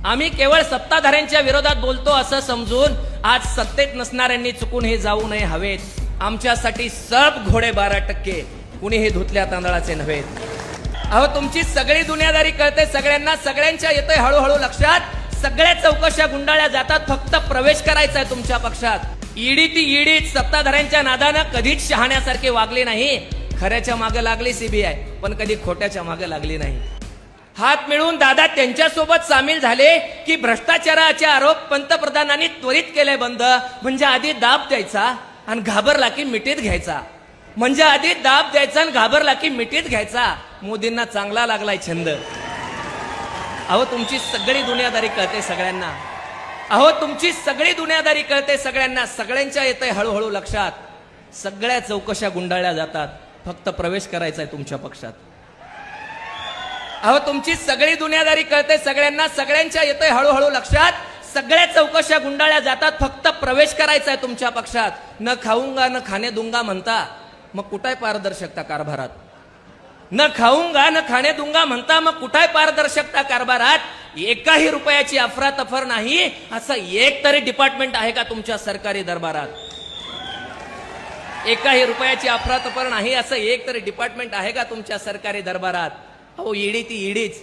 आम्ही केवळ सत्ताधाऱ्यांच्या विरोधात बोलतो असं समजून आज सत्तेत नसणाऱ्यांनी चुकून हे जाऊ नये हवेत. आमच्यासाठी सब घोडे 12%, कुणी हे धुतल्या तांदळाचे नव्हेत. अहो तुमची सगळी दुनियादारी कळते सगळ्यांना, सगळ्यांच्या येतोय हळूहळू लक्षात. सगळ्या चौकशा गुंडाळल्या जातात, फक्त प्रवेश करायचा आहे तुमच्या पक्षात. ईडी ती ईडीच सत्ताधाऱ्यांच्या नादानं कधीच शहाण्यासारखे वागले नाही. खऱ्याच्या मागे लागली सीबीआय, पण कधी खोट्याच्या मागे लागली नाही. हात मिळून दादा त्यांच्यासोबत सामील झाले की भ्रष्टाचाराचे आरोप पंतप्रधानांनी त्वरित केले बंद. म्हणजे आधी दाब द्यायचा आणि घाबरला की मिठीत घ्यायचा. म्हणजे आधी दाब द्यायचा आणि घाबरला की मिठीत घ्यायचा. मोदींना चांगला लागलाय छंद. अहो तुमची सगळी दुनियादारी कळते सगळ्यांना. अहो तुमची सगळी दुनियादारी कळते सगळ्यांना, सगळ्यांच्या येतंय हळूहळू लक्षात. सगळ्या चौकशा गुंडाळल्या जातात, फक्त प्रवेश करायचा आहे तुमच्या पक्षात. अहो तुमची सगळी दुनियादारी कळते सगळ्यांना, सगळ्यांच्या येतंय हळूहळू लक्षात. सगळ्या चौकशा गुंडाळल्या जातात, फक्त प्रवेश करायचा आहे तुमच्या पक्षात. न खाऊंगा न खाणे दूंगा म्हणता, मग कुठाय पारदर्शकता कारभारात? न खाऊंगा न खाणे दूंगा म्हणता, मग कुठाय पारदर्शकता कारभारात? एकाही रुपयाची अफरातफर नाही असं एक तरी डिपार्टमेंट आहे का तुमच्या सरकारी दरबारात? एकाही रुपयाची अफरातफर नाही असं एक तरी डिपार्टमेंट आहे का तुमच्या सरकारी दरबारात? अहो ईडी ती ईडीच,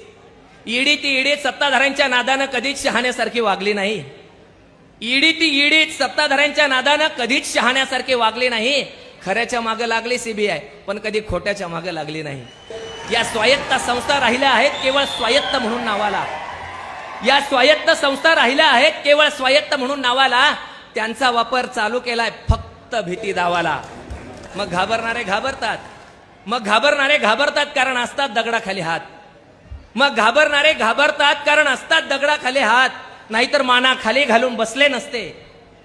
ईडी ती ईडीच सत्ताधाऱ्यांच्या नादानं कधीच शहाण्यासारखी वागली नाही. ईडी ती ईडीच सत्ताधाऱ्यांच्या नादानं कधीच शहाण्यासारखी वागली नाही. खऱ्याच्या मागे लागली सीबीआय, पण कधी खोट्याच्या मागे लागली नाही. या स्वायत्त संस्था राहिल्या आहेत केवळ स्वायत्त म्हणून नावाला. या स्वायत्त संस्था राहिल्या आहेत केवळ स्वायत्त म्हणून नावाला. त्यांचा वापर चालू केलाय फक्त भीती दावाला. मग घाबरणारे घाबरतात, मग घाबरणारे घाबरतात कारण असतात दगडाखाली हात. मग घाबरणारे घाबरतात कारण असतात दगडाखाली हात. नाहीतर माना खाली घालून बसले नसते,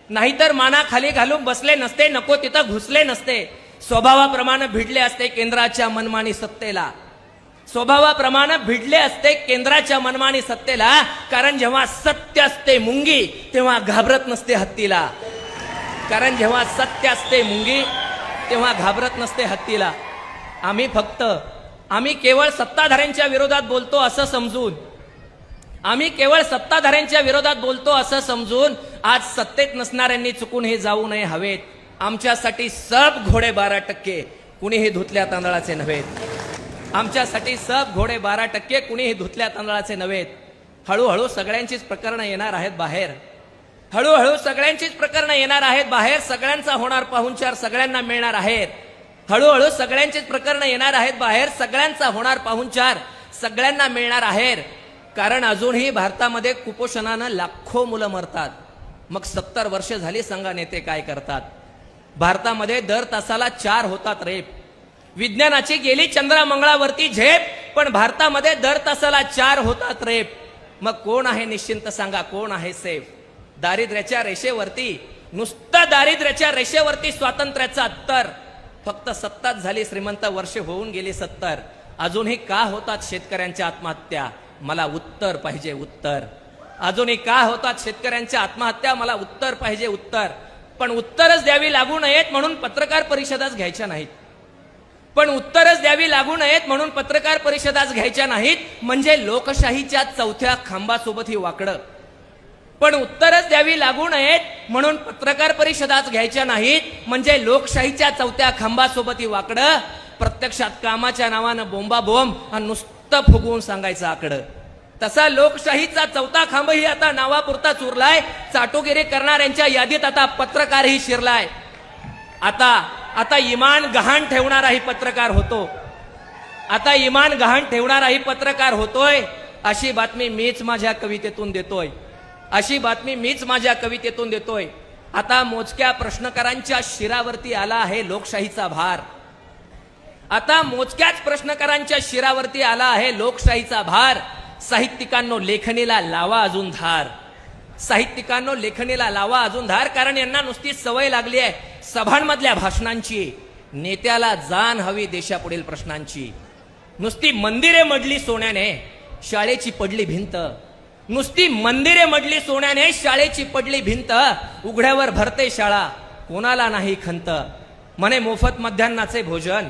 नाहीतर माना खाली घालून बसले नसते, नको तिथं घुसले नसते. स्वभावाप्रमाणे भिडले असते केंद्राच्या मनमानी सत्तेला. स्वभावाप्रमाणे भिडले असते केंद्राच्या मनमानी सत्तेला. कारण जेव्हा सत्य असते मुंगी तेव्हा घाबरत नसते हत्तीला. कारण जेव्हा सत्य असते मुंगी तेव्हा घाबरत नसते हत्तीला. आम्ही केवळ सत्ताधाऱ्यांच्या विरोधात बोलतो असं समजून, आम्ही केवळ सत्ताधाऱ्यांच्या विरोधात बोलतो असं समजून आज सत्तेत नसणाऱ्यांनी चुकून हे जाऊ नये हवेत. आमच्यासाठी सब घोडे 12%, कुणी हे धुतल्या तांदळाचे नव्हेत. आमच्यासाठी सब घोडे 12%, कुणी हे धुतल्या तांदळाचे नव्हेत. हळूहळू सगळ्यांचीच प्रकरणं येणार आहेत बाहेर. हळूहळू सगळ्यांचीच प्रकरणं येणार आहेत बाहेर. सगळ्यांचा होणार पाहुणचार सगळ्यांना मिळणार आहेत. हळूहळू सगळ्यांचीच प्रकरणं येणार आहेत बाहेर. सगळ्यांचा होणार पाहुणचार सगळ्यांना मिळणार आहेत. कारण अजूनही भारतामध्ये कुपोषणानं लाखो मुलं मरतात. मग 70 वर्ष झाली, सांगा नेते काय करतात? भारतामध्ये दर तासाला 4 होतात रेप. विज्ञानाची गेली चंद्रा मंगळावरती झेप, पण भारतामध्ये दर तासाला 4 होतात रेप. मग कोण आहे निश्चिंत सांगा, कोण आहे सेफ? दारिद्र्याच्या रेषेवरती, नुसतं दारिद्र्याच्या रेषेवरती स्वातंत्र्याचा अत्तर. फक्त 70 झाली श्रीमंत वर्षे, होऊन गेली 70. अजूनही का होतात शेतकऱ्यांच्या आत्महत्या? मला उत्तर पाहिजे, उत्तर. अजूनही का होतात शेतकऱ्यांच्या आत्महत्या? मला उत्तर पाहिजे, उत्तर. पण उत्तरच द्यावी लागू नयेत म्हणून पत्रकार परिषदाच घ्यायच्या नाहीत. पण उत्तरच द्यावी लागू नयेत म्हणून पत्रकार परिषदाच घ्यायच्या नाहीत. म्हणजे लोकशाहीच्या चौथ्या खांबासोबत ही वाकडं. पण उत्तरच द्यावी लागू नयेत म्हणून पत्रकार परिषदाच घ्यायच्या नाहीत. म्हणजे लोकशाहीच्या चौथ्या खांबासोबत ही वाकडं. प्रत्यक्षात कामाच्या नावानं बोंबाबोंब आणि नुसतं फुगवून सांगायचं आकडं. तसा लोकशाहीचा चौथा खांबही आता नावापुरता चुरलाय. चाटोगिरी करणाऱ्यांच्या यादीत आता पत्रकारही शिरलाय. आता इमान गहाण ठेवणाराही पत्रकार होतो. आता इमान गहाण ठेवणाराही पत्रकार होतोय. अशी बातमी मीच माझ्या कवितेतून देतोय. अशी बातमी मीच माझ्या कवितेतून देतोय. आता मोजक्या प्रश्नकारांच्या शिरावरती आला आहे लोकशाहीचा भार. आता मोजक्याच प्रश्नकारांच्या शिरावरती आला आहे लोकशाहीचा भार. साहित्यिकांनो लेखणीला लावा अजून धार. साहित्यिकांनो लेखणीला लावा अजून धार. कारण यांना नुसती सवय लागली आहे सभांमधल्या भाषणांची. नेत्याला जाण हवी देशापुढील प्रश्नांची. नुसती मंदिरे मडली सोन्याने, शाळेची पडली भिंत. नुसती मंदिरे मडली सोन्याने, शाळेची पडली भिंत. उघड्यावर भरते शाळा, कोणाला नाही खंत. म्हणे मोफत मध्यान्नाचे भोजन,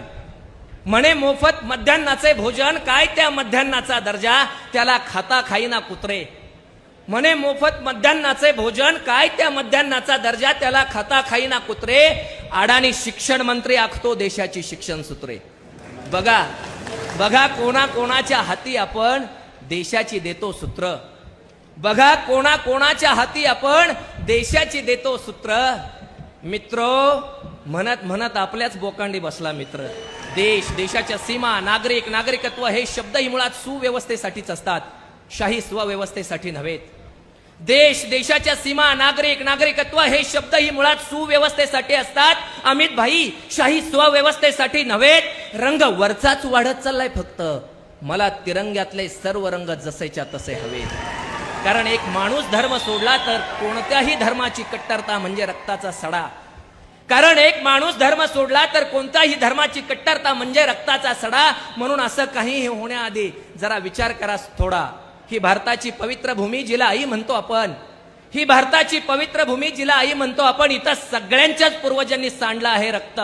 म्हणे मोफत मध्यान्नाचे भोजन. काय त्या मध्यान्नाचा दर्जा, त्याला खाता खाईना कुत्रे. म्हणे मोफत मध्यान्नाचे भोजन, काय त्या मध्यान्नाचा दर्जा, त्याला खाता खाईना कुत्रे, अडाणी शिक्षण मंत्री आखतो देशाची शिक्षण सूत्रे. बघा बघा कोणाच्या हाती आपण देशाची देतो सूत्र. बघा कोणाच्या हाती आपण देशाची देतो सूत्र. मित्रो, म्हणत म्हणत आपल्याच बोकांडी बसला मित्र. देशाच्या सीमा, नागरिकत्व हे शब्दही मुळात सुव्यवस्थेसाठीच असतात, शाही स्वव्यवस्थेसाठी नव्हेत. देशाच्या सीमा, नागरिकत्व हे शब्दही मुळात सुव्यवस्थेसाठी असतात, अमित भाई, शाही स्वव्यवस्थेसाठी नव्हेत. रंग वरचाच वाढत चाललाय फक्त. मला तिरंग्यातले सर्व रंग जसेच्या तसे हवेत. कारण एक माणूस धर्म सोडला तर कोणत्याही धर्माची कट्टरता म्हणजे रक्ताचा सडा. कारण एक माणूस धर्म सोडला तर कोणत्याही धर्माची कट्टरता म्हणजे रक्ताचा सडा. म्हणून असं काही होण्याआधी जरा विचार करा थोडा. ही भारताची पवित्र भूमी जिला आई म्हणतो आपण, ही भारताची पवित्र भूमी जिला आई म्हणतो आपण, इथं सगळ्यांच्याच पूर्वजांनी सांडलं आहे रक्त,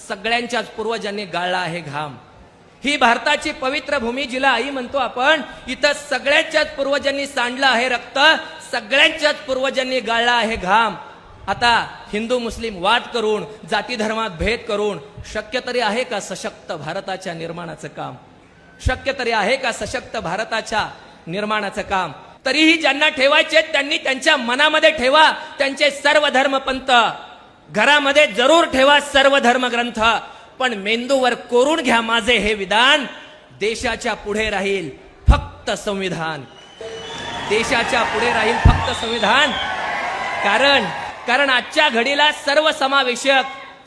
सगळ्यांच्याच पूर्वजांनी गाळला आहे घाम. ही भारताची पवित्र भूमी जिला आई म्हणतो आपण, इथं सगळ्यांच्याच पूर्वजांनी सांडलं आहे रक्त, सगळ्यांच्याच पूर्वजांनी गाळला आहे घाम. आता हिंदू मुस्लिम वाद करून, जाती धर्मात भेद करून शक्य तरी आहे का सशक्त भारताच्या निर्माणाचं काम? शक्य तरी आहे का सशक्त भारताच्या निर्माणाचं काम? तरीही ज्यांना ठेवायचे त्यांनी त्यांच्या मनामध्ये ठेवा त्यांचे सर्व धर्मपंथ, घरामध्ये जरूर ठेवा सर्व धर्मग्रंथ, पण मेंदूवर कोरून घ्या माझे हे विधान, देशाच्या पुढे राहील फक्त संविधान. देशाच्या पुढे राहील फक्त संविधान. कारण आजच्या घडीला सर्वसमावेशक,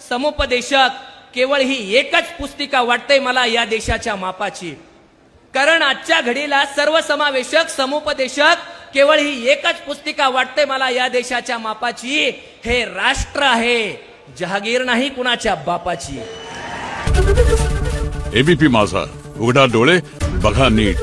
समुपदेशक केवळ ही एकच पुस्तिका वाटते मला या देशाच्या मापाची. कारण आजच्या घडीला सर्वसमावेशक, समुपदेशक केवळ ही एकच पुस्तिका वाटते मला या देशाच्या मापाची. हे राष्ट्र आहे, जहागीर नाही कुणाच्या बापाची. एबीपी माझा, उघडा डोळे बघा नीट.